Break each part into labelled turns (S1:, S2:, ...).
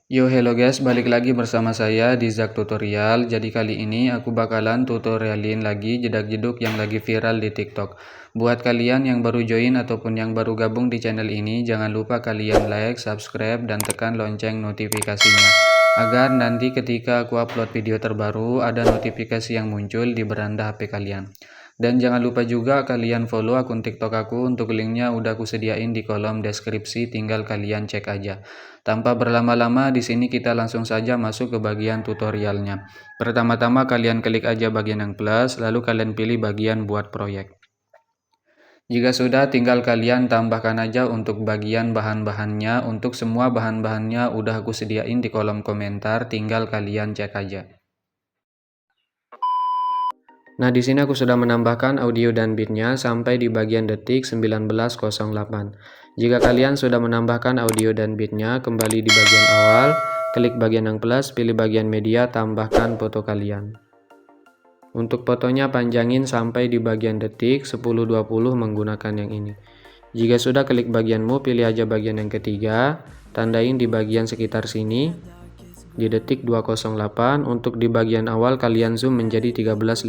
S1: Yo hello guys, balik lagi bersama saya di Zak Tutorial. Jadi kali ini aku bakalan tutorialin lagi jedak-jeduk yang lagi viral di TikTok. Buat kalian yang baru join ataupun yang baru gabung di channel ini, jangan lupa kalian like, subscribe, dan tekan lonceng notifikasinya. Agar nanti ketika aku upload video terbaru, ada notifikasi yang muncul di beranda HP kalian. Dan jangan lupa juga kalian follow akun TikTok aku, untuk linknya udah aku sediain di kolom deskripsi, tinggal kalian cek aja. Tanpa berlama-lama, di sini kita langsung saja masuk ke bagian tutorialnya. Pertama-tama kalian klik aja bagian yang plus, lalu kalian pilih bagian buat proyek. Jika sudah, tinggal kalian tambahkan aja untuk bagian bahan-bahannya. Untuk semua bahan-bahannya udah aku sediain di kolom komentar, tinggal kalian cek aja. Nah, di sini aku sudah menambahkan audio dan beatnya sampai di bagian detik 1908. Jika kalian sudah menambahkan audio dan beatnya, kembali di bagian awal, klik bagian yang plus, pilih bagian media, tambahkan foto kalian. Untuk fotonya panjangin sampai di bagian detik 1020 menggunakan yang ini. Jika sudah, klik bagian move, pilih aja bagian yang ketiga, tandain di bagian sekitar sini. Di detik 208, untuk di bagian awal kalian zoom menjadi 1350.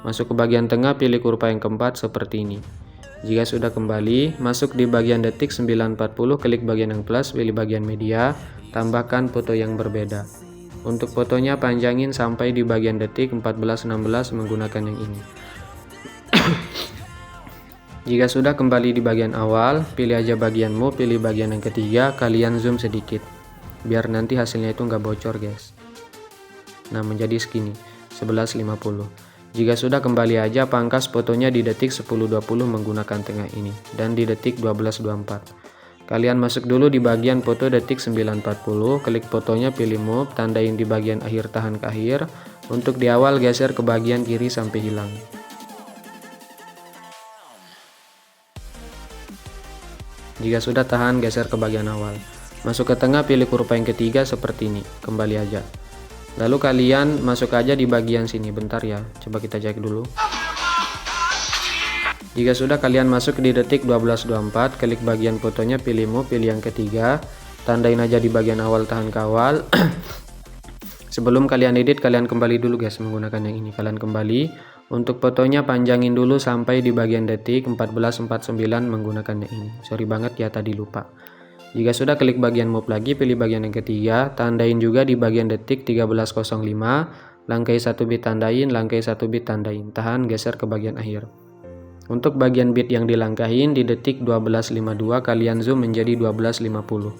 S1: Masuk ke bagian tengah, pilih kurva yang keempat seperti ini. Jika sudah, kembali masuk di bagian detik 940, klik bagian yang plus, pilih bagian media, tambahkan foto yang berbeda. Untuk fotonya panjangin sampai di bagian detik 1416 menggunakan yang ini. Jika sudah, kembali di bagian awal, pilih aja bagian move, pilih bagian yang ketiga, kalian zoom sedikit biar nanti hasilnya itu nggak bocor guys. Nah, menjadi segini 1150. Jika sudah, kembali aja pangkas fotonya di detik 1020 menggunakan tengah ini, dan di detik 1224 kalian masuk dulu di bagian foto detik 940, klik fotonya, pilih move, tandain di bagian akhir, tahan ke akhir. Untuk di awal geser ke bagian kiri sampai hilang. Jika sudah, tahan, geser ke bagian awal. Masuk ke tengah, pilih kurva yang ketiga seperti ini, kembali aja. Lalu kalian masuk aja di bagian sini, bentar ya, coba kita cek dulu. Jika sudah, kalian masuk di detik 1224, klik bagian fotonya, pilih move, pilih yang ketiga, tandain aja di bagian awal, tahan ke awal. Sebelum kalian edit, kalian kembali dulu guys menggunakan yang ini. Kalian kembali, untuk fotonya panjangin dulu sampai di bagian detik 1449 menggunakan yang ini. Sorry banget ya, tadi lupa. Jika sudah, klik bagian move lagi, pilih bagian yang ketiga, tandain juga di bagian detik 1305, langkai 1 bit tandain, langkai 1 bit tandain, tahan, geser ke bagian akhir. Untuk bagian bit yang dilangkahin di detik 1252, kalian zoom menjadi 1250.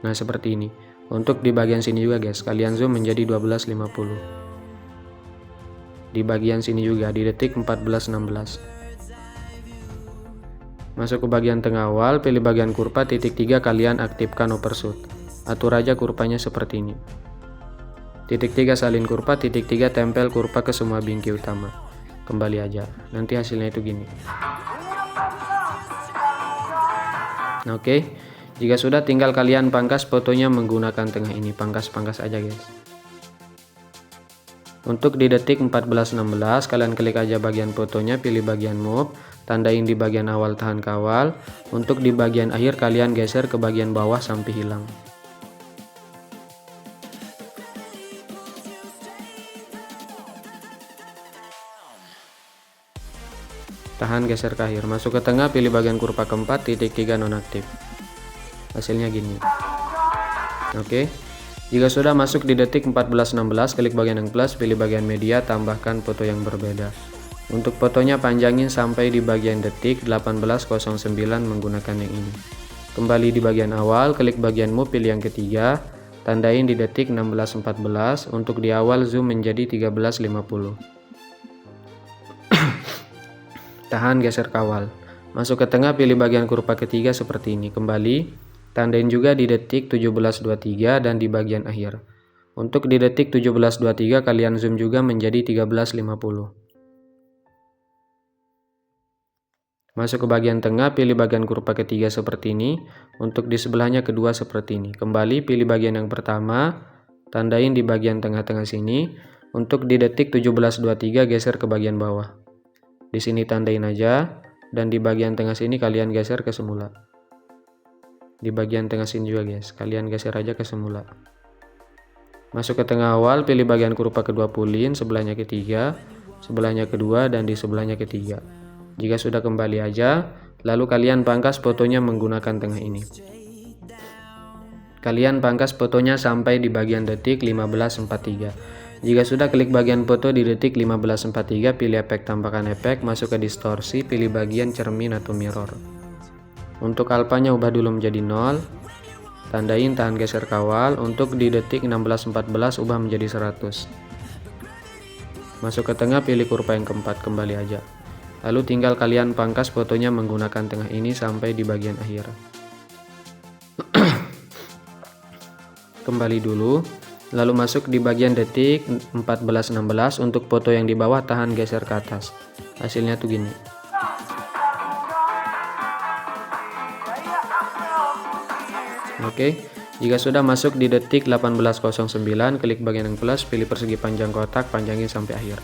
S1: Nah, seperti ini. Untuk di bagian sini juga guys, kalian zoom menjadi 1250. Di bagian sini juga di detik 1416. Masuk ke bagian tengah awal, pilih bagian kurva, titik 3 kalian aktifkan overshoot. Atur aja kurvanya seperti ini. Titik 3 salin kurva, titik 3 tempel kurva ke semua bingkai utama. Kembali aja, nanti hasilnya itu gini. Oke, jika sudah, tinggal kalian pangkas fotonya menggunakan tengah ini, pangkas-pangkas aja guys. Untuk di detik 1416, kalian klik aja bagian fotonya, pilih bagian move, tandain di bagian awal, tahan ke awal. Untuk di bagian akhir, kalian geser ke bagian bawah sampai hilang. Tahan, geser ke akhir. Masuk ke tengah, pilih bagian kurva keempat, titik 3 nonaktif. Hasilnya gini. Oke. Jika sudah, masuk di detik 1416, klik bagian yang plus, pilih bagian media, tambahkan foto yang berbeda. Untuk fotonya panjangin sampai di bagian detik 1809 menggunakan yang ini. Kembali di bagian awal, klik bagian move, pilih yang ketiga, tandain di detik 1614. Untuk di awal zoom menjadi 1350. Tahan, geser ke awal. Masuk ke tengah, pilih bagian kurva ketiga seperti ini. Kembali, tandain juga di detik 1723 dan di bagian akhir. Untuk di detik 1723 kalian zoom juga menjadi 1350. Masuk ke bagian tengah, pilih bagian kurva ketiga seperti ini. Untuk di sebelahnya kedua seperti ini. Kembali, pilih bagian yang pertama, tandain di bagian tengah-tengah sini. Untuk di detik 1723 geser ke bagian bawah. Di sini tandain aja, dan di bagian tengah sini kalian geser ke semula. di bagian tengah sini juga guys, kalian geser aja ke semula. Masuk ke tengah awal, pilih bagian kurva kedua pulin, sebelahnya ketiga, sebelahnya kedua, dan di sebelahnya ketiga. Jika sudah, kembali aja, lalu kalian pangkas fotonya menggunakan tengah ini. Kalian pangkas fotonya sampai di bagian detik 15.43. Jika sudah, klik bagian foto di detik 15.43, pilih efek tambahkan efek, masuk ke distorsi, pilih bagian cermin atau mirror. Untuk alfanya ubah dulu menjadi 0. Tandain tahan geser kawal. Untuk di detik 16.14 ubah menjadi 100. Masuk ke tengah, pilih kurva yang keempat, kembali aja. Lalu tinggal kalian pangkas fotonya menggunakan tengah ini sampai di bagian akhir. Kembali dulu, lalu masuk di bagian detik 14.16. Untuk foto yang di bawah tahan geser ke atas. Hasilnya tuh gini. Oke, jika sudah, masuk di detik 18.09, klik bagian yang plus, pilih persegi panjang kotak, panjangin sampai akhir.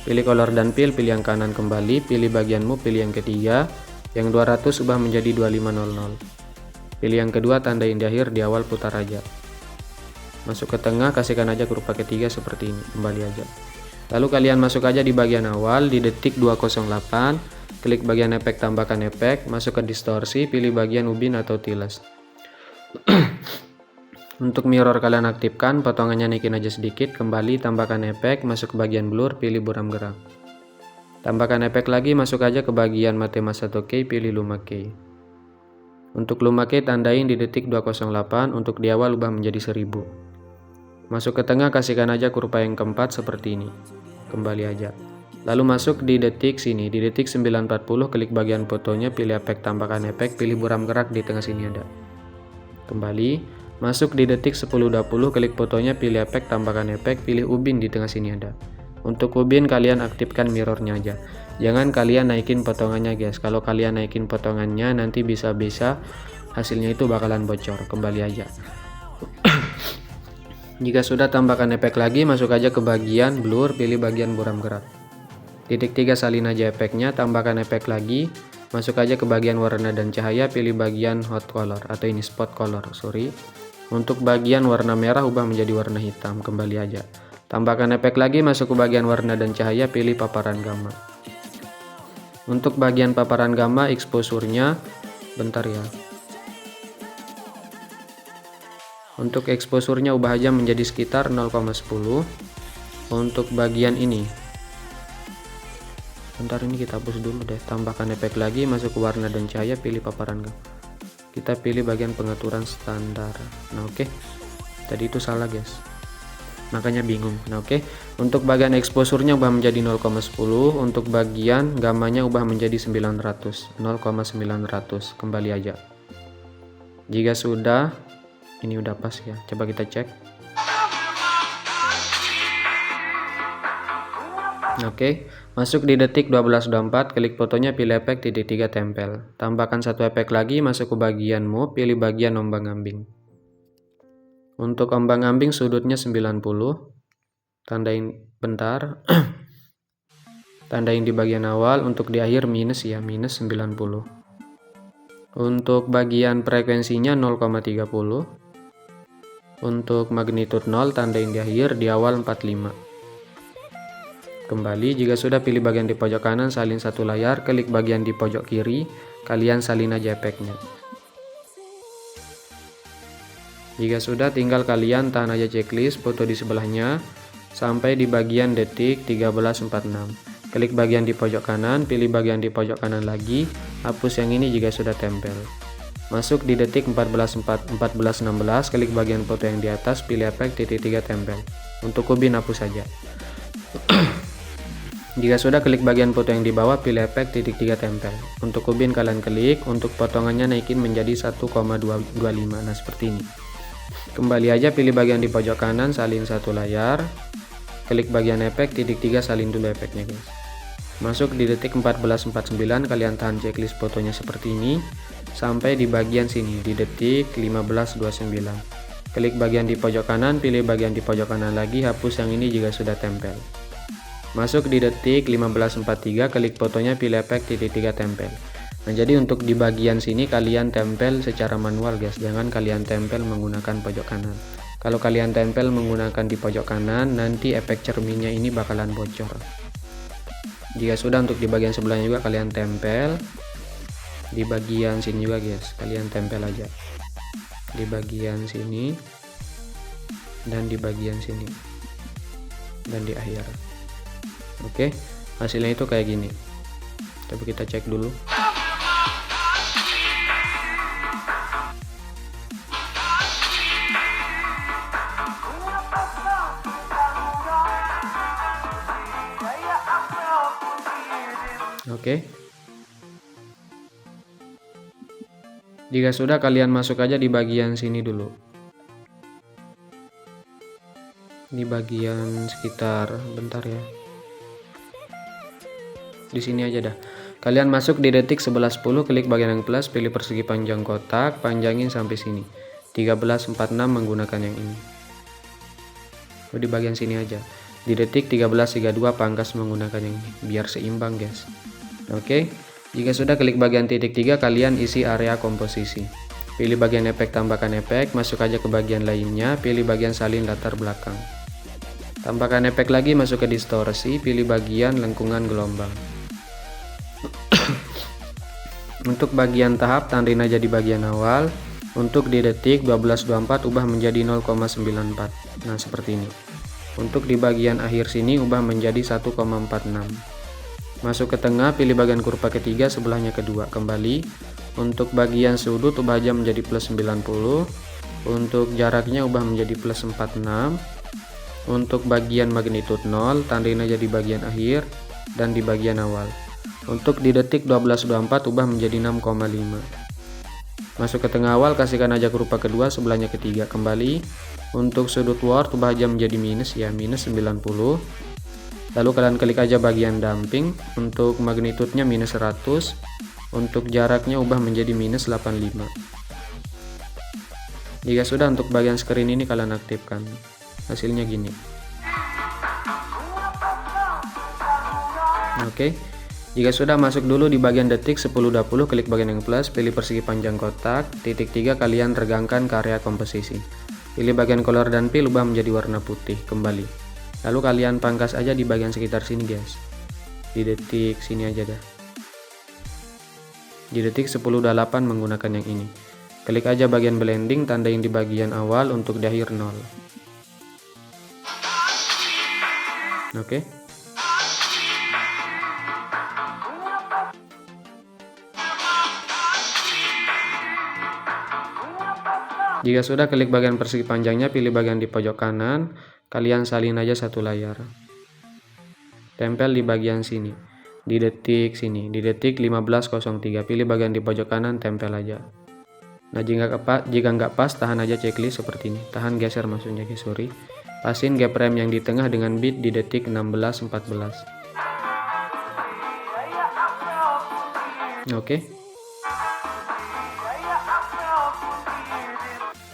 S1: Pilih color dan fill, pilih yang kanan kembali, pilih bagian move, pilih yang ketiga, yang 200 ubah menjadi 2500. Pilih yang kedua, tandain di akhir, di awal putar aja. Masuk ke tengah, kasihkan aja kurva ketiga seperti ini, kembali aja. Lalu kalian masuk aja di bagian awal, di detik 208, klik bagian efek tambahkan efek, masuk ke distorsi, pilih bagian ubin atau tiles. Untuk mirror kalian aktifkan, potongannya naikin aja sedikit, kembali tambahkan efek, masuk ke bagian blur, pilih buram gerak. Tambahkan efek lagi, masuk aja ke bagian mate masa key, pilih luma key. Untuk luma key tandain di detik 208, untuk di awal ubah menjadi 1000. Masuk ke tengah, kasihkan aja kurva yang keempat seperti ini, kembali aja. Lalu masuk di detik sini, di detik 9.40, klik bagian fotonya, pilih efek tambahkan efek, pilih buram gerak, di tengah sini ada. Kembali, masuk di detik 10.20, klik fotonya, pilih efek tambahkan efek, pilih ubin, di tengah sini ada. Untuk ubin kalian aktifkan mirrornya aja, jangan kalian naikin potongannya guys. Kalau kalian naikin potongannya nanti bisa-bisa hasilnya itu bakalan bocor. Kembali aja. Jika sudah, tambahkan efek lagi, masuk aja ke bagian blur, pilih bagian buram gerak. Titik 3 salin aja efeknya, tambahkan efek lagi. Masuk aja ke bagian warna dan cahaya, pilih bagian hot color atau ini spot color, sorry. Untuk bagian warna merah ubah menjadi warna hitam, kembali aja. Tambahkan efek lagi, masuk ke bagian warna dan cahaya, pilih paparan gamma. Untuk bagian paparan gamma, exposure-nya, bentar ya. Untuk exposure-nya ubah aja menjadi sekitar 0,10. Untuk bagian ini, bentar, ini kita hapus dulu deh. Tambahkan efek lagi, masuk ke warna dan cahaya, pilih paparan gamma. Kita pilih bagian pengaturan standar. Nah oke, tadi itu salah guys, makanya bingung. Nah oke, untuk bagian exposure-nya ubah menjadi 0,10. Untuk bagian gammanya ubah menjadi 900, 0,900. Kembali aja. Jika sudah, ini udah pas ya, coba kita cek. Oke, masuk di detik 12.24, klik fotonya, pilih efek titik 3 tempel. Tambahkan satu efek lagi, masuk ke bagian move, pilih bagian ombang-ambing. Untuk ombang-ambing sudutnya 90. Tandain bentar. Tandain di bagian awal, untuk di akhir minus ya, minus 90. Untuk bagian frekuensinya 0,30. Untuk magnitude 0, tandain di akhir, di awal 45. Kembali, jika sudah, pilih bagian di pojok kanan, salin satu layar, klik bagian di pojok kiri, kalian salin aja efeknya. Jika sudah, tinggal kalian tahan aja checklist foto di sebelahnya sampai di bagian detik 13.46. Klik bagian di pojok kanan, pilih bagian di pojok kanan lagi, hapus yang ini jika sudah tempel. Masuk di detik 14.16, klik bagian foto yang di atas, pilih efek titik 3 tempel. Untuk ubin hapus saja. Jika sudah, klik bagian foto yang di bawah, pilih efek titik 3 tempel. Untuk ubin kalian klik, untuk potongannya naikin menjadi 1,25. Nah seperti ini. Kembali aja, pilih bagian di pojok kanan, salin satu layar, klik bagian efek titik 3, salin dulu efeknya guys. Masuk di detik 14.49, kalian tahan checklist fotonya seperti ini sampai di bagian sini di detik 15.29. Klik bagian di pojok kanan, pilih bagian di pojok kanan lagi, hapus yang ini jika sudah tempel. Masuk di detik 15.43, klik fotonya, pilih efek titik 3 tempel. Nah, jadi untuk di bagian sini kalian tempel secara manual guys, jangan kalian tempel menggunakan pojok kanan. Kalau kalian tempel menggunakan di pojok kanan, nanti efek cerminnya ini bakalan bocor. Jika sudah, untuk di bagian sebelahnya juga kalian tempel. Di bagian sini juga guys, kalian tempel aja. Di bagian sini dan di bagian sini dan di akhir. Oke, hasilnya itu kayak gini. Coba kita cek dulu. Oke. Jika sudah, kalian masuk aja di bagian sini dulu. Di bagian sekitar, bentar ya. Di sini aja dah. Kalian masuk di detik 11.10, klik bagian yang plus, pilih persegi panjang kotak, panjangin sampai sini. 13.46 menggunakan yang ini. Di bagian sini aja. Di detik 13.32 pangkas menggunakan yang ini, biar seimbang guys. Oke. Jika sudah, klik bagian titik 3, kalian isi area komposisi. Pilih bagian efek, tambahkan efek, masuk aja ke bagian lainnya, pilih bagian salin latar belakang. Tambahkan efek lagi, masuk ke distorsi, pilih bagian lengkungan gelombang. Untuk bagian tahap, tandain aja di bagian awal. Untuk di detik 12.24 ubah menjadi 0,94. Nah, seperti ini. Untuk di bagian akhir sini ubah menjadi 1,46. Masuk ke tengah, pilih bagian kurva ketiga, sebelahnya kedua, kembali. Untuk bagian sudut ubah aja menjadi plus 90. Untuk jaraknya ubah menjadi plus 46. Untuk bagian magnitud 0, tandain aja di bagian akhir dan di bagian awal. Untuk di detik 12.24 ubah menjadi 6,5. Masuk ke tengah awal, kasihkan aja kurva kedua, sebelahnya ketiga, kembali. Untuk sudut word ubah aja menjadi minus ya, minus 90. Lalu kalian klik aja bagian damping. Untuk magnitudnya minus 100. Untuk jaraknya ubah menjadi minus 85. Jika sudah, untuk bagian screen ini kalian aktifkan. Hasilnya gini. Oke. Jika sudah, masuk dulu di bagian detik 10.20, klik bagian yang plus, pilih persegi panjang kotak, titik 3 kalian regangkan ke area komposisi. Pilih bagian color dan fill, ubah menjadi warna putih, kembali. Lalu kalian pangkas aja di bagian sekitar sini guys. Di detik sini aja dah. Di detik 10.08 menggunakan yang ini. Klik aja bagian blending, tandain di bagian awal, untuk di akhir 0. Oke. Jika sudah, klik bagian persegi panjangnya, pilih bagian di pojok kanan, kalian salin aja satu layar. Tempel di bagian sini. Di detik sini, di detik 15.03, pilih bagian di pojok kanan, tempel aja. Nah, jika nggak pas, tahan aja checklist seperti ini. Tahan, geser maksudnya guys, sorry. Pasin gap rem yang di tengah dengan bit di detik 16.14. Oke.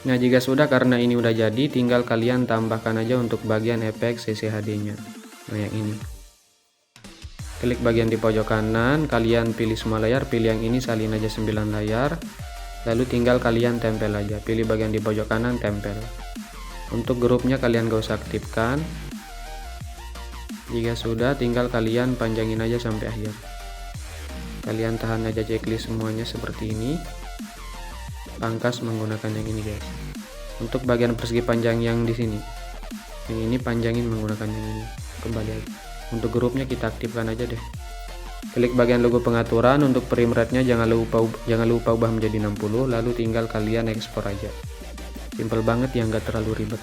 S1: Nah, jika sudah, karena ini udah jadi, tinggal kalian tambahkan aja untuk bagian efek CCHD nya. Nah, yang ini. Klik bagian di pojok kanan, kalian pilih semua layar, pilih yang ini, salin aja 9 layar. Lalu tinggal kalian tempel aja, pilih bagian di pojok kanan, tempel. Untuk grupnya kalian gak usah aktifkan. Jika sudah, tinggal kalian panjangin aja sampai akhir. Kalian tahan aja checklist semuanya seperti ini. Pangkas menggunakan yang ini guys. Untuk bagian persegi panjang yang di sini, yang ini panjangin menggunakan yang ini, kembali aja. Untuk grupnya kita aktifkan aja deh. Klik bagian logo pengaturan, untuk frame rate-nya jangan lupa ubah menjadi 60, lalu tinggal kalian ekspor aja. Simple banget ya, nggak terlalu ribet.